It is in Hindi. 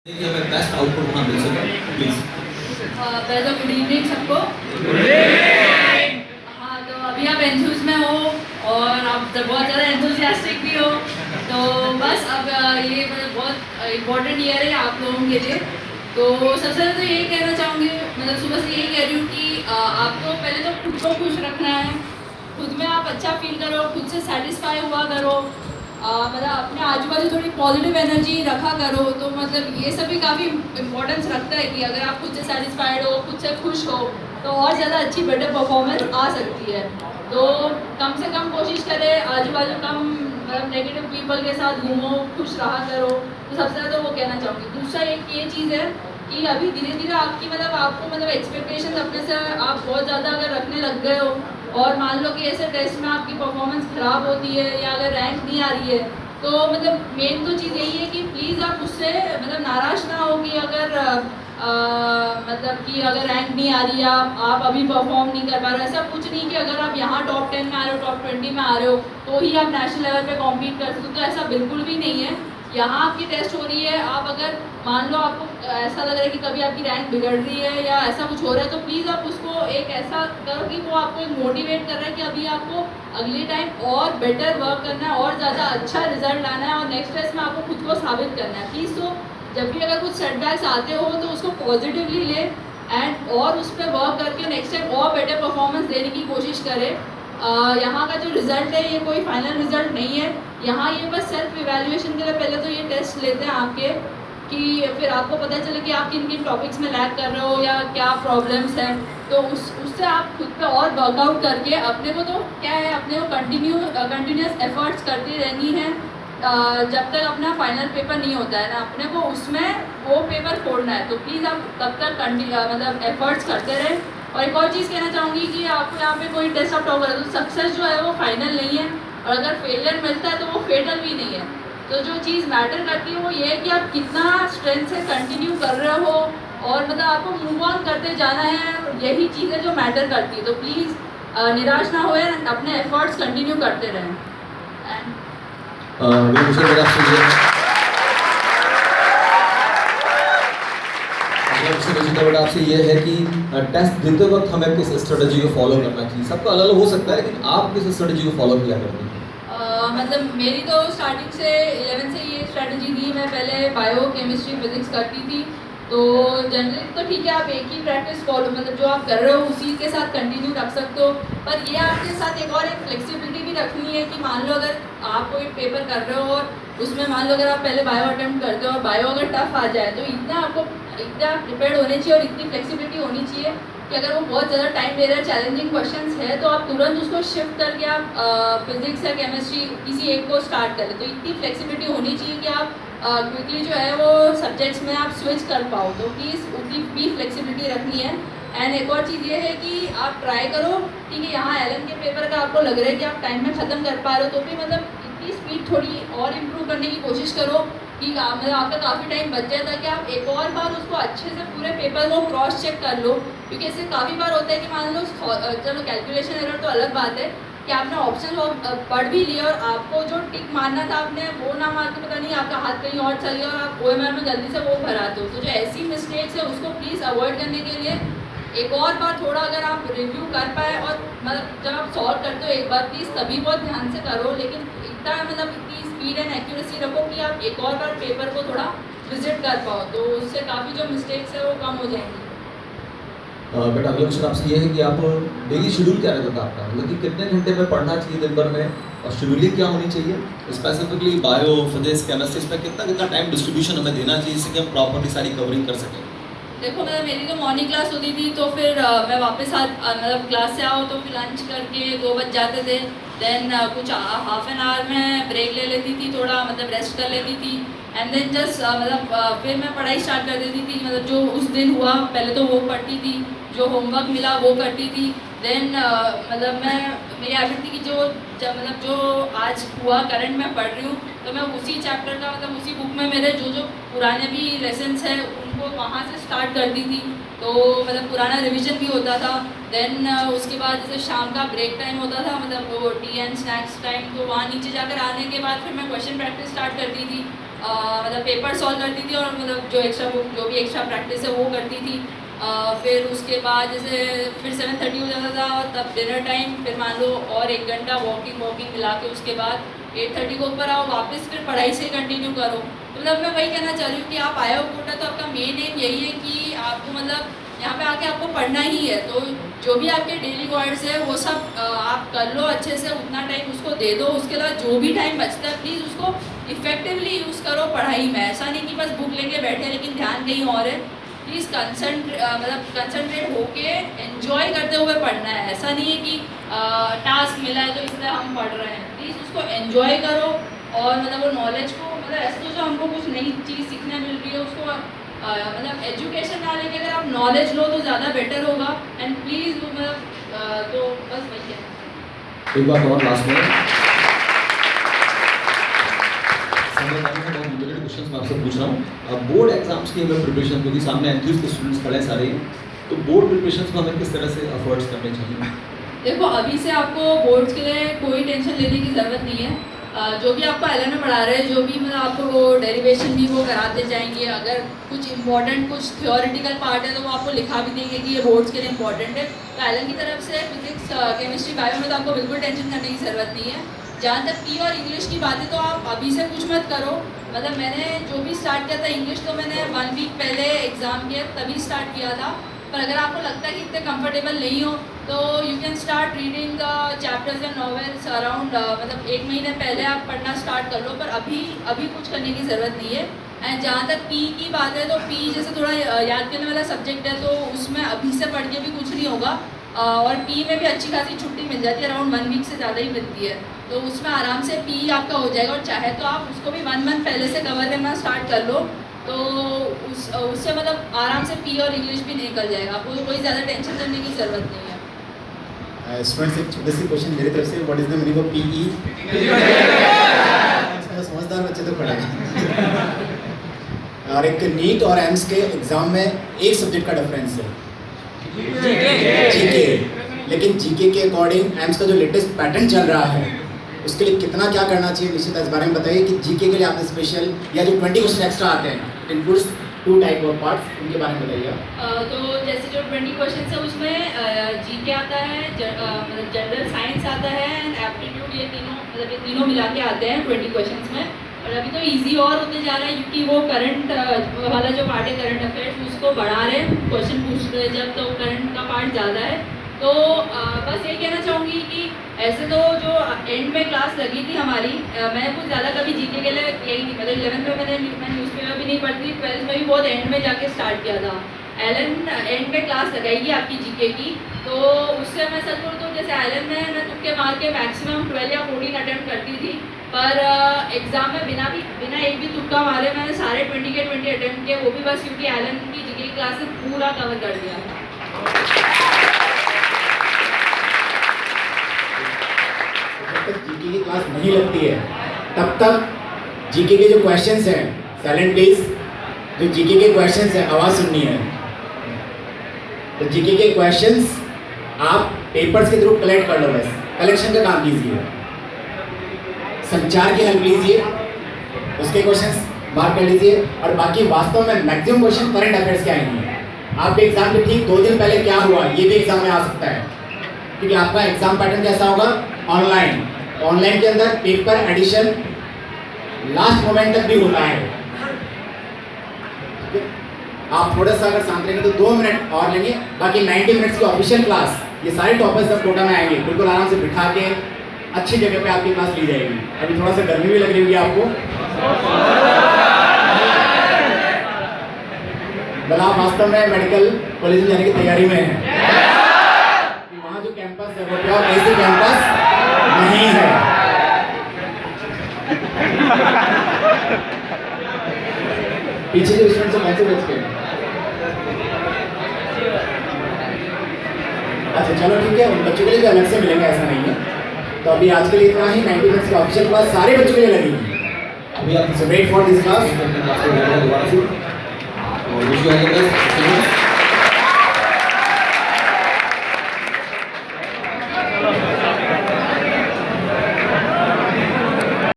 कि हमें बेस्ट आउटपुट वहाँ मिल सके प्लीज। पहले तो गुड इवनिंग सबको। हाँ, तो अभी आप एंथुज में हो और आप बहुत ज़्यादा एंथुजियास्टिक भी हो, तो बस अब ये मतलब बहुत इम्पोर्टेंट ईयर है आप लोगों के लिए। तो सबसे पहले तो यही कहना चाहूँगी, मतलब सुबह से यही कह रही हूँ कि आपको पहले तो खुद को खुश रखना है, खुद में आप अच्छा फील करो, खुद से सेटिस्फाई हुआ करो, मतलब अपने आजू बाजू थोड़ी पॉजिटिव एनर्जी रखा करो। तो मतलब ये सब भी काफ़ी इम्पोर्टेंस रखता है कि अगर आप खुद से सेटिस्फाइड हो, खुद से खुश हो, तो और ज़्यादा अच्छी बेटर परफॉर्मेंस आ सकती है। तो कम से कम कोशिश करें, आजू बाजू कम मतलब नेगेटिव पीपल के साथ घूमो, खुश रहा करो। तो सबसे ज़्यादा वो कहना चाहूँगी। दूसरा एक ये चीज़ है कि अभी धीरे धीरे आपकी मतलब आपको मतलब एक्सपेक्टेशन अपने से आप बहुत ज़्यादा अगर रखने लग गए हो, और मान लो कि ऐसे टेस्ट में आपकी परफॉर्मेंस ख़राब होती है या अगर रैंक नहीं आ रही है, तो मतलब मेन तो चीज़ यही है कि प्लीज़ आप उससे मतलब नाराज़ ना हो कि अगर मतलब कि अगर रैंक नहीं आ रही है, आप अभी परफॉर्म नहीं कर पा रहे हो। ऐसा कुछ नहीं कि अगर आप यहाँ टॉप 10 में आ रहे हो, टॉप 20 में आ रहे हो, तो ही आप नेशनल लेवल पे कॉम्पीट कर सकते हो। तो ऐसा बिल्कुल भी नहीं है। यहाँ आपकी टेस्ट हो रही है, आप अगर मान लो आपको ऐसा लग रहा है कि कभी आपकी रैंक बिगड़ रही है या ऐसा कुछ हो रहा है, तो प्लीज़ आप उसको एक ऐसा करो कि वो आपको एक मोटिवेट कर रहा है कि अभी आपको अगले टाइम और बेटर वर्क करना है और ज़्यादा अच्छा रिजल्ट लाना है और नेक्स्ट टेस्ट में आपको खुद को साबित करना है। प्लीज़ तो जब भी अगर कुछ सेटबैक्स आते हो तो उसको पॉजिटिवली ले एंड और उस पर वर्क करके नेक्स्ट टाइम और बेटर परफॉर्मेंस देने की कोशिश करें। यहाँ का जो रिज़ल्ट है ये कोई फाइनल रिज़ल्ट नहीं है। यहाँ ये बस सेल्फ इवैल्यूएशन के लिए पहले तो ये टेस्ट लेते हैं आपके, कि फिर आपको पता चले कि आप किन किन टॉपिक्स में लैग कर रहे हो या क्या प्रॉब्लम्स हैं। तो उससे आप खुद पे और वर्कआउट करके अपने को तो क्या है, अपने को कंटिन्यूस एफर्ट्स करती रहनी है जब तक अपना फाइनल पेपर नहीं होता है ना, अपने को उसमें वो पेपर फोड़ना है। तो प्लीज़ आप तब तक मतलब एफर्ट्स करते रहें। और एक और चीज़ कहना चाहूँगी कि आपको यहाँ पे कोई टेस्ट ऑफ टॉप तो सक्सेस जो है वो फाइनल नहीं है, और अगर फेलियर मिलता है तो वो फेटल भी नहीं है। तो जो चीज़ मैटर करती है वो ये है कि आप कितना स्ट्रेंथ से कंटिन्यू कर रहे हो, और मतलब आपको मूव ऑन करते जाना है। यही चीज़ें जो मैटर करती है। तो प्लीज़ निराश ना होए, अपने एफर्ट्स कंटिन्यू करते रहें। मुझे मेरा आपसे ये आपसे ये है कि टेस्ट देते वक्त हमें किस स्ट्रेटजी को फॉलो करना चाहिए। सबका अलग अलग हो सकता है, लेकिन आप किस स्ट्रेटजी को फॉलो किया करते हैं? मतलब मेरी तो स्टार्टिंग से 11 से ये स्ट्रेटजी थी। मैं पहले बायो केमिस्ट्री फिजिक्स करती थी, तो जनरली तो ठीक है, आप एक ही प्रैक्टिस फॉलो मतलब जो आप कर रहे हो उसी के साथ कंटिन्यू रख सकते हो। पर ये आपके साथ एक और एक फ्लेक्सिबिलिटी भी रखनी है कि मान लो अगर आप कोई पेपर कर रहे हो और उसमें मान लो अगर आप पहले बायो अटेम्प्ट करते हो और बायो अगर टफ आ जाए, तो इतना प्रिपेयर्ड होने चाहिए और इतनी फ्लेक्सिबिलिटी होनी चाहिए कि अगर वो बहुत ज़्यादा टाइम ले रहा है, चैलेंजिंग क्वेश्चंस है, तो आप तुरंत उसको शिफ्ट करके आप फिजिक्स या केमिस्ट्री किसी एक को स्टार्ट करें। तो इतनी फ्लेक्सिबिलिटी होनी चाहिए कि आप क्विकली जो है वो सब्जेक्ट्स में आप स्विच कर पाओ। तो प्लीज़ उतनी भी फ्लेक्सिबिलिटी रखनी है। एंड एक और चीज़ ये है कि आप ट्राई करो, ठीक है, यहाँ एलन के पेपर का आपको लग रहा है कि आप टाइम में ख़त्म कर पा रहे हो, तो भी मतलब इतनी स्पीड थोड़ी और इम्प्रूव करने की कोशिश करो कि मतलब आपका काफ़ी टाइम बच जाए, ताकि आप एक और बार उसको अच्छे से पूरे पेपर को क्रॉस चेक कर लो। क्योंकि इससे काफ़ी बार होता है कि मान लो चलो कैलकुलेशन एरर तो अलग बात है कि आपने ऑप्शन पढ़ भी लिया और आपको जो टिक मारना था आपने वो ना मार के पता नहीं आपका हाथ कहीं और चल गया और आप OMR में जल्दी से वो भराते हो। तो जो ऐसी मिस्टेक्स है उसको प्लीज़ अवॉइड करने के लिए एक और बार थोड़ा अगर आप रिव्यू कर पाए, और मतलब जब आप सॉल्व करते हो एक बार प्लीज़ तभी बहुत ध्यान से करो, लेकिन इतना मतलब इतनी स्पीड एंड एक्यूरेसी रखो कि आप एक और बार पेपर को थोड़ा विजिट कर पाओ। तो उससे काफ़ी जो मिस्टेक्स है वो कम हो जाएंगी। बट अगला क्वेश्चन आपसे ये है कि आप डेली शेड्यूल क्या रहता था आपका, मतलब कि कितने घंटे में पढ़ना चाहिए दिन भर में, और शेड्यूलिंग क्या होनी चाहिए स्पेसिफिकली बायो फिजिक्स केमिस्ट्री में कितना टाइम डिस्ट्रीब्यूशन हमें देना चाहिए जिससे कि हम प्रॉपर्ली सारी कवरिंग कर सकें? देखो, मतलब मेरी तो मॉर्निंग क्लास होती थी, तो फिर मैं वापस मतलब क्लास से आओ तो फिर लंच करके 2 बज जाते थे। देन कुछ हाफ एन आवर में ब्रेक ले लेती थी, थोड़ा मतलब रेस्ट कर लेती थी, एंड देन जस्ट मतलब फिर मैं पढ़ाई स्टार्ट कर देती थी। मतलब जो उस दिन हुआ पहले तो वो पढ़ती थी, जो होमवर्क मिला वो करती थी। देन मतलब मेरी हैबिट थी कि मतलब जो आज हुआ करंट में पढ़ रही हूँ, तो मैं उसी चैप्टर का मतलब उसी बुक में मेरे जो पुराने भी लेसन्स हैं उनको वहाँ से स्टार्ट कर दी थी। तो मतलब पुराना रिवीजन भी होता था। देन उसके बाद जैसे शाम का ब्रेक टाइम होता था, मतलब वो टी एंड स्नैक्स टाइम, तो वहाँ नीचे जाकर आने के बाद फिर मैं क्वेश्चन प्रैक्टिस स्टार्ट करती थी। मतलब पेपर सॉल्व करती थी और मतलब जो भी एक्स्ट्रा प्रैक्टिस है वो करती थी। फिर उसके बाद जैसे फिर 7:30 हो जाता था, तब डिनर टाइम, फिर मान लो और 1 घंटा वॉकिंग मिला के उसके बाद 8:30 को ऊपर आओ, वापस फिर पढ़ाई से कंटिन्यू करो। तो मतलब मैं वही कहना चाह रही हूँ कि आप आए हो कोटा तो आपका मेन एम यही है कि आपको मतलब यहाँ पे आके आपको पढ़ना ही है। तो जो भी आपके डेली वर्ड्स है वो सब आप कर लो अच्छे से, उतना टाइम उसको दे दो। उसके बाद जो भी टाइम बचता है प्लीज़ उसको इफेक्टिवली यूज़ करो पढ़ाई में। ऐसा नहीं कि बस बुक लेके बैठे लेकिन ध्यान कहीं और है। प्लीज़ कंसंट्रेट होके एंजॉय करते हुए पढ़ना है। ऐसा नहीं है कि टास्क मिला है तो इसलिए हम पढ़ रहे हैं। प्लीज़ उसको एंजॉय करो और मतलब वो नॉलेज को मतलब ऐसे तो जो हमको कुछ नई चीज़ सीखने मिल रही है उसको मतलब एजुकेशन ना लेके अगर आप नॉलेज लो तो ज़्यादा बेटर होगा। एंड प्लीज़ मतलब तो बस वही है। एक बात और लास्ट में क्वेश्चन मैं आपसे पूछ रहा हूँ। बोर्ड एग्जाम्स की हमें प्रिपरेशन, क्योंकि सामने एंथ्यूज के स्टूडेंट्स खड़े सारे हैं, तो बोर्ड प्रिपरेशन को हमें किस तरह से एफर्ट्स करने चाहिए? देखो अभी से आपको बोर्ड्स के लिए कोई टेंशन लेने की ज़रूरत नहीं है। जो भी आपको एलन में पढ़ा रहे हैं, जो भी मतलब आपको वो डेरिवेशन भी वो कराते जाएंगे। अगर कुछ इंपॉर्टेंट कुछ थियोरेटिकल पार्ट है तो वो आपको लिखा भी देंगे कि ये बोर्ड्स के लिए इंपॉर्टेंट है। तो एलन की तरफ से फिजिक्स, केमिस्ट्री, बायो में तो आपको बिल्कुल टेंशन करने की ज़रूरत नहीं है। जहाँ तक पी और इंग्लिश की बात है तो आप अभी से कुछ मत करो। मतलब मैंने जो भी स्टार्ट किया था इंग्लिश तो मैंने 1 वीक पहले एग्ज़ाम किया तभी स्टार्ट किया था। पर अगर आपको लगता है कि इतने कंफर्टेबल नहीं हो तो you can start reading chapters and novels around मतलब 1 महीने पहले आप पढ़ना स्टार्ट कर लो। पर अभी कुछ करने की ज़रूरत नहीं है। एंड जहाँ तक पी की बात है तो पी जैसे थोड़ा याद करने वाला सब्जेक्ट है तो उसमें अभी से पढ़ के भी कुछ नहीं होगा। और पी में भी अच्छी खासी छुट्टी मिल जाती है, अराउंड 1 वीक से ज़्यादा ही मिलती है। तो उसमें आराम से पी आपका हो जाएगा। और चाहे तो आप उसको भी 1 मंथ पहले से कवर करना स्टार्ट कर लो तो उससे मतलब आराम से पी और इंग्लिश भी निकल जाएगा। आपको कोई ज़्यादा टेंशन करने की ज़रूरत नहीं है। स्टूडेंट्स एक छोटी सी क्वेश्चन मेरी तरफ से, what is the meaning of PE? समझदार बच्चे तो पढ़ेंगे। और एक नीट और एम्स के एग्जाम में एक सब्जेक्ट का डिफरेंस है, जीके। लेकिन जीके के अकॉर्डिंग एम्स का जो लेटेस्ट पैटर्न चल रहा है उसके लिए कितना क्या करना चाहिए, निश्चित इस बारे में बताइए कि जीके के लिए आपने स्पेशल या जो 20 क्वेश्चन एक्स्ट्रा आते हैं इनक्लूड्स 2 टाइप ऑफ पार्ट्स, उनके बारे में बताइए। तो जैसे जो 20 क्वेश्चन है उसमें जीके आता है, मतलब जनरल साइंस आता है एंड एप्टीट्यूड, ये तीनों मिला के आते हैं 20 क्वेश्चन में। और अभी तो इजी और होते जा रहा है क्योंकि वो करंट वाला जो पार्ट है करंट अफेयर्स उसको बढ़ा रहे हैं, क्वेश्चन पूछ रहे हैं जब तो करंट का पार्ट ज़्यादा है। तो बस यही कहना चाहूँगी कि ऐसे तो जो एंड में क्लास लगी थी हमारी, मैं कुछ ज़्यादा कभी जीके के लिए यही नहीं, मतलब 11th में मैं न्यूज़पेपर भी नहीं पढ़ती, 12th में भी बहुत एंड में जाके स्टार्ट किया था। एलन एंड में क्लास लगाएगी आपकी जीके की, तो उससे मैं सच बोलूँ तो जैसे एलन में मैं तुक्के मार के मैक्सिमम 12 या 14 अटैम्प्ट करती थी। पर एग्ज़ाम में बिना एक भी तुक्का मारे मैंने सारे 20 के 20 अटैम्प्ट किए, वो भी बस क्योंकि एलन की जीके की क्लास से पूरा कवर कर दिया। जब तक जीके की क्लास नहीं लगती है तब तक जीके के जो क्वेश्चंस हैं, साइलेंट प्लीज, जो जीके के क्वेश्चंस हैं आवाज़ सुननी है। तो जीके के क्वेश्चंस आप पेपर्स के थ्रू कलेक्ट कर लो, बस कलेक्शन का काम कीजिए, संचार की हेल्प लीजिए, उसके क्वेश्चंस मार्क कर लीजिए। और बाकी वास्तव में मैक्सिमम क्वेश्चन करंट अफेयर्स के आएंगे। आपके एग्जाम के ठीक 2 दिन पहले क्या हुआ ये भी एग्जाम में आ सकता है, क्योंकि आपका एग्जाम पैटर्न कैसा होगा, ऑनलाइन के अंदर पेपर एडिशन लास्ट मोमेंट तक भी होता है। आप थोड़ा सा अगर शांत रहेंगे तो 2 मिनट और लेंगे, बाकी 90 मिनट्स की ऑफिशियल क्लास ये सारे टॉपर्स सब कोटा में आएंगे, बिल्कुल आराम से बिठा के अच्छी जगह पे आपकी क्लास ली जाएगी। अभी थोड़ा सा गर्मी भी लग रही होगी आपको, बला वास्तव में मेडिकल कॉलेज में जाने की तैयारी में है। वहाँ जो कैंपस है वो प्योर एसी कैंपस नहीं है। पीछे जो स्टूडेंट्स हैं कैसे बच गए? अच्छा चलो ठीक है, उन बच्चों के लिए भी अलग से मिलेंगे, ऐसा नहीं है। तो अभी आज के लिए इतना ही। 90 मिनट्स की ऑफिशियल क्लास सारे बच्चों के लिए लगेगी। अभी आप वेट फॉर दिस क्लास। दोबारा से और wish you all the best.